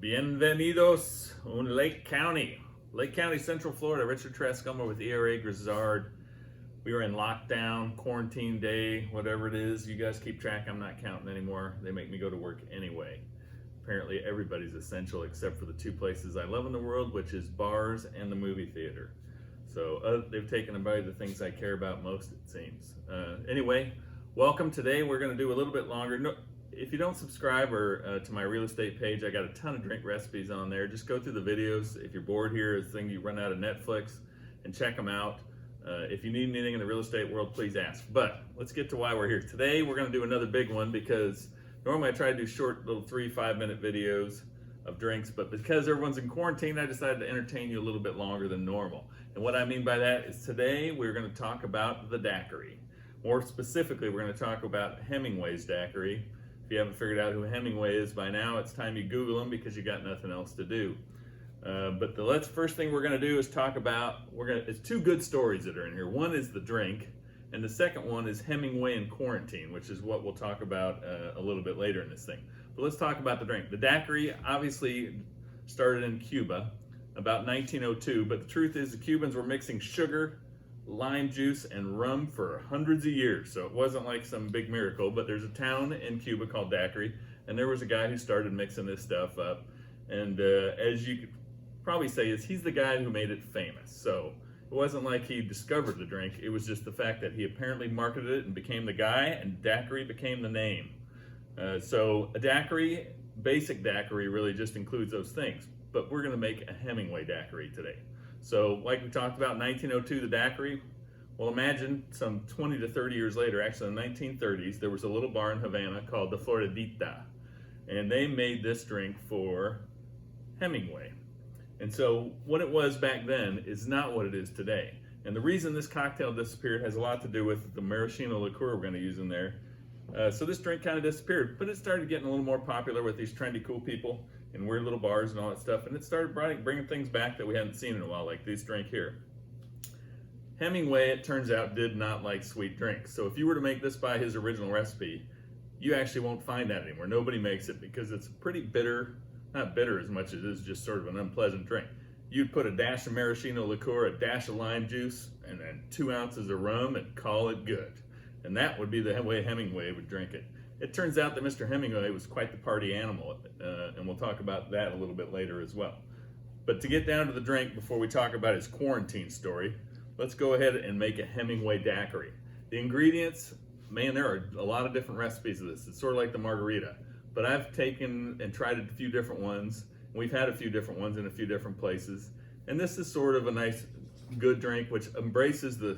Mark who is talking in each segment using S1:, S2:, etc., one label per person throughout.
S1: Bienvenidos on Lake County, Central Florida. Richard Trascomber with ERA Grizzard. We were in lockdown, quarantine day, whatever it is. You guys keep track. I'm not counting anymore. They make me go to work anyway. Apparently everybody's essential except for the two places I love in the world, which is bars and the movie theater. So they've taken away the things I care about most, it seems. Anyway, welcome. Today we're going to do a little bit longer. No, if you don't subscribe or to my real estate page, I got a ton of drink recipes on there. Just go through the videos. If you're bored here, it's a thing you run out of Netflix, and check them out. If you need anything in the real estate world, please ask. But let's get to why we're here. Today we're going to do another big one because normally I try to do short little 3-5 minute videos of drinks, but because everyone's in quarantine, I decided to entertain you a little bit longer than normal. And what I mean by that is today we're going to talk about the daiquiri. More specifically, we're going to talk about Hemingway's Daiquiri. If you haven't figured out who Hemingway is by now, it's time you Google him because you got nothing else to do. But the first thing we're going to do is talk about, it's two good stories that are in here. One is the drink, and the second one is Hemingway in quarantine, which is what we'll talk about a little bit later in this thing. But let's talk about the drink. The daiquiri obviously started in Cuba about 1902, but the truth is the Cubans were mixing sugar, lime juice, and rum for hundreds of years. So it wasn't like some big miracle, but there's a town in Cuba called Daiquiri, and there was a guy who started mixing this stuff up. And as you could probably say, he's the guy who made it famous. So it wasn't like he discovered the drink, it was just the fact that he apparently marketed it and became the guy, and Daiquiri became the name. So a daiquiri, basic daiquiri, really just includes those things. But we're gonna make a Hemingway Daiquiri today. So like we talked about, 1902, the daiquiri. Well, imagine some 20 to 30 years later, actually in the 1930s, there was a little bar in Havana called the Floridita. And they made this drink for Hemingway. And so what it was back then is not what it is today. And the reason this cocktail disappeared has a lot to do with the maraschino liqueur we're going to use in there. So this drink kind of disappeared, but it started getting a little more popular with these trendy cool people in weird little bars and all that stuff. And it started bringing things back that we hadn't seen in a while, like this drink here. Hemingway, it turns out, did not like sweet drinks. So if you were to make this by his original recipe, you actually won't find that anymore. Nobody makes it because it's pretty bitter. Not bitter as much as it is just sort of an unpleasant drink. You'd put a dash of maraschino liqueur, a dash of lime juice, and then 2 ounces of rum and call it good. And that would be the way Hemingway would drink it. It turns out that Mr. Hemingway was quite the party animal, and we'll talk about that a little bit later as well. But to get down to the drink before we talk about his quarantine story, let's go ahead and make a Hemingway Daiquiri. The ingredients, man, there are a lot of different recipes of this. It's sort of like the margarita. But I've taken and tried a few different ones. We've had a few different ones in a few different places. And this is sort of a nice, good drink which embraces the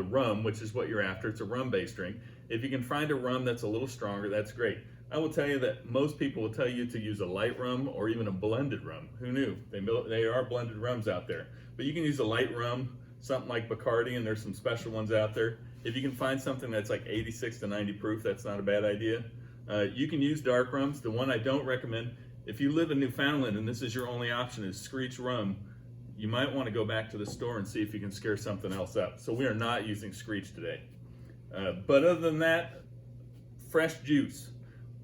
S1: rum, which is what you're after. It's a rum-based drink. If you can find a rum that's a little stronger, that's great. I will tell you that most people will tell you to use a light rum or even a blended rum. Who knew? They are blended rums out there. But you can use a light rum, something like Bacardi, and there's some special ones out there. If you can find something that's like 86 to 90 proof, that's not a bad idea. You can use dark rums. The one I don't recommend, if you live in Newfoundland and this is your only option, is Screech rum, you might want to go back to the store and see if you can scare something else up. So we are not using Screech today. But other than that, fresh juice.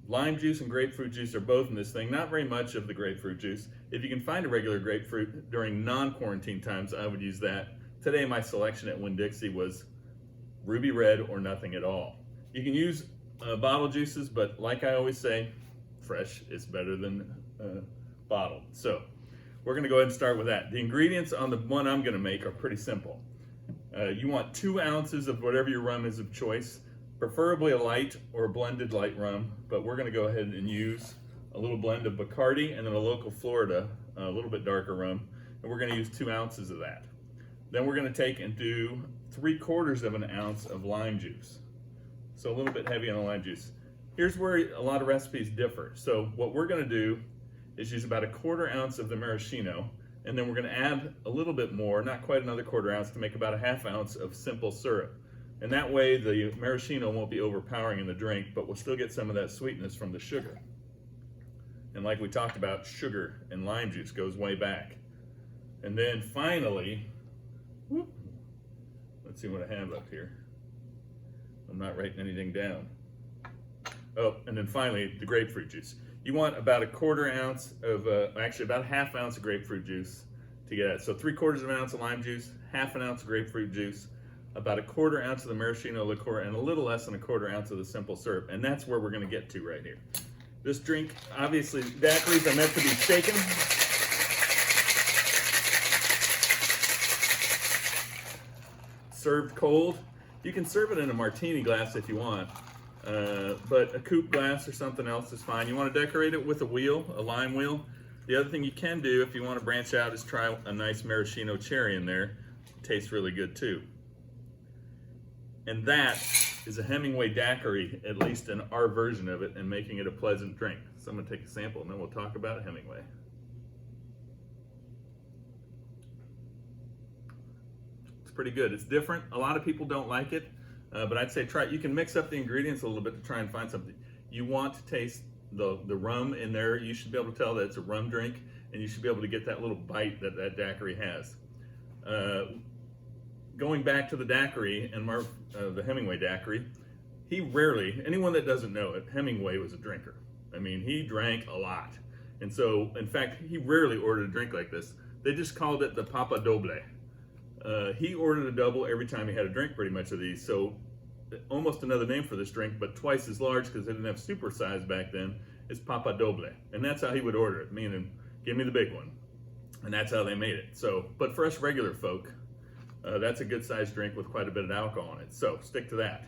S1: Lime juice and grapefruit juice are both in this thing. Not very much of the grapefruit juice. If you can find a regular grapefruit during non-quarantine times, I would use that. Today my selection at Winn-Dixie was Ruby Red or nothing at all. You can use bottle juices, but like I always say, fresh is better than bottled. So we're going to go ahead and start with that. The ingredients on the one I'm going to make are pretty simple. You want 2 ounces of whatever your rum is of choice, preferably a light or a blended light rum, but we're going to go ahead and use a little blend of Bacardi and then a local Florida, a little bit darker rum, and we're going to use 2 ounces of that. Then we're going to take and do 3/4 of an ounce of lime juice. So a little bit heavy on the lime juice. Here's where a lot of recipes differ. So what we're going to do is use about 1/4 ounce of the maraschino, and then we're going to add a little bit more, not quite another 1/4 ounce, to make about 1/2 ounce of simple syrup. And that way the maraschino won't be overpowering in the drink, but we'll still get some of that sweetness from the sugar. And like we talked about, sugar and lime juice goes way back. And then finally, let's see what I have up here. I'm not writing anything down. Oh, and then finally, the grapefruit juice. You want about a quarter ounce of, actually about a half ounce of grapefruit juice to get it. So 3/4 of an ounce of lime juice, half an ounce of grapefruit juice, about a quarter ounce of the maraschino liqueur, and a little less than a quarter ounce of the simple syrup. And that's where we're gonna get to right here. This drink, obviously, daiquiris are meant to be shaken. Served cold. You can serve it in a martini glass if you want, but a coupe glass or something else is fine. You want to decorate it with a wheel, a lime wheel. The other thing you can do if you want to branch out is try a nice maraschino cherry in there. It tastes really good too. And that is a Hemingway Daiquiri, at least in our version of it, and making it a pleasant drink. So I'm going to take a sample and then we'll talk about Hemingway. Pretty good. It's different. A lot of people don't like it, but I'd say try it. You can mix up the ingredients a little bit to try and find something. You want to taste the rum in there. You should be able to tell that it's a rum drink, and you should be able to get that little bite that that daiquiri has. Going back to the daiquiri and the Hemingway Daiquiri, he rarely, anyone that doesn't know it, Hemingway was a drinker. I mean, he drank a lot. And so, in fact, he rarely ordered a drink like this. They just called it the Papa Doble. He ordered a double every time he had a drink, pretty much, of these. So almost another name for this drink, but twice as large because they didn't have super size back then, is Papa Doble. And that's how he would order it, meaning, give me the big one. And that's how they made it. So, but for us regular folk, that's a good sized drink with quite a bit of alcohol in it. So stick to that.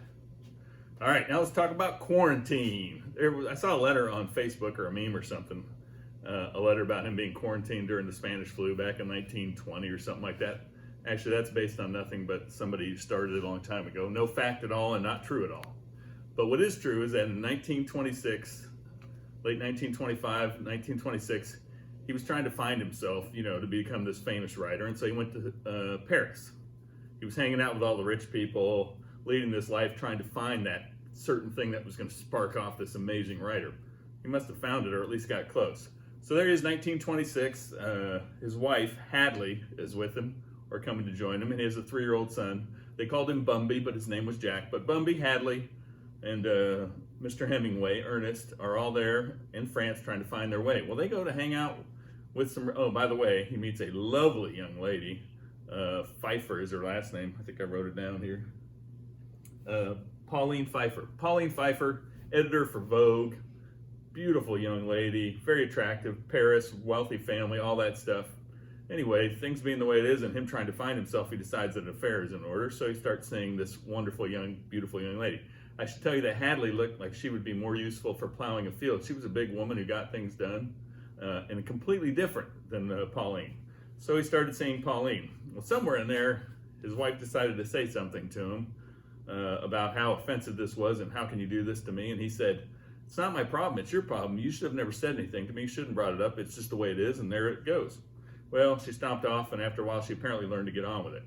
S1: All right, now let's talk about quarantine. I saw a letter on Facebook or a meme or something, a letter about him being quarantined during the Spanish flu back in 1920 or something like that. Actually, that's based on nothing but somebody started it a long time ago. No fact at all and not true at all. But what is true is that in 1926, late 1925, 1926, he was trying to find himself, you know, to become this famous writer. And so he went to Paris. He was hanging out with all the rich people, leading this life, trying to find that certain thing that was going to spark off this amazing writer. He must have found it, or at least got close. So there he is, 1926. His wife, Hadley, is with him, or coming to join him, and he has a 3-year-old son. They called him Bumby, but his name was Jack. But Bumby, Hadley, and Mr. Hemingway, Ernest, are all there in France trying to find their way. Well, they go to hang out with some, oh, by the way, he meets a lovely young lady. Pfeiffer is her last name. I think I wrote it down here. Pauline Pfeiffer. Pauline Pfeiffer, editor for Vogue. Beautiful young lady, very attractive, Paris, wealthy family, all that stuff. Anyway, things being the way it is and him trying to find himself, he decides that an affair is in order, so he starts seeing this wonderful, young, beautiful young lady. I should tell you that Hadley looked like she would be more useful for plowing a field. She was a big woman who got things done, and completely different than Pauline. So he started seeing Pauline. Well, somewhere in there, his wife decided to say something to him about how offensive this was and how can you do this to me? And he said, it's not my problem, it's your problem. You should have never said anything to me. You shouldn't have brought it up. It's just the way it is, and there it goes. Well, she stomped off, and after a while, she apparently learned to get on with it.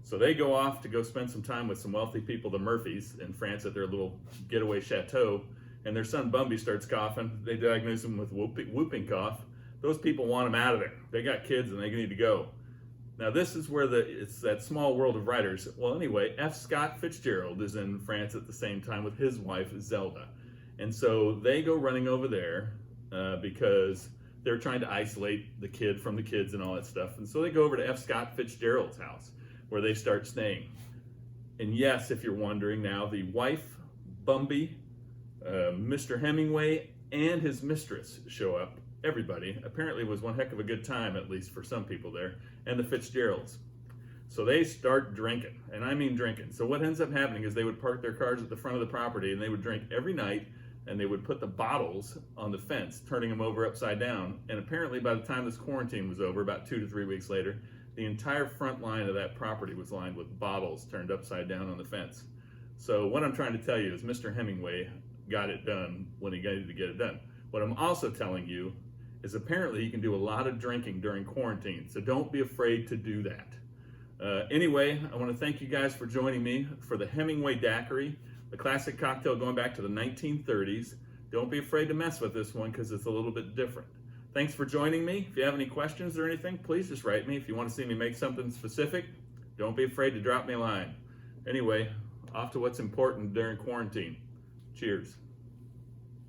S1: So they go off to go spend some time with some wealthy people, the Murphys, in France at their little getaway chateau, and their son Bumby starts coughing. They diagnose him with whooping cough. Those people want him out of there. They got kids, and they need to go. Now, this is where it's that small world of writers. Well, anyway, F. Scott Fitzgerald is in France at the same time with his wife, Zelda. And so they go running over there because they're trying to isolate the kid from the kids and all that stuff. And so they go over to F. Scott Fitzgerald's house where they start staying. And yes, if you're wondering now, the wife, Bumby, Mr. Hemingway, and his mistress show up. Everybody. Apparently it was one heck of a good time, at least for some people there, and the Fitzgeralds. So they start drinking, and I mean drinking. So what ends up happening is they would park their cars at the front of the property and they would drink every night, and they would put the bottles on the fence, turning them over upside down. And apparently by the time this quarantine was over, about 2 to 3 weeks later, the entire front line of that property was lined with bottles turned upside down on the fence. So what I'm trying to tell you is Mr. Hemingway got it done when he needed to get it done. What I'm also telling you is apparently you can do a lot of drinking during quarantine, so don't be afraid to do that. Anyway, I want to thank you guys for joining me for the Hemingway Daiquiri, the classic cocktail going back to the 1930s. Don't be afraid to mess with this one because it's a little bit different. Thanks for joining me. If you have any questions or anything, please just write me. If you want to see me make something specific, don't be afraid to drop me a line. Anyway, off to what's important during quarantine. Cheers.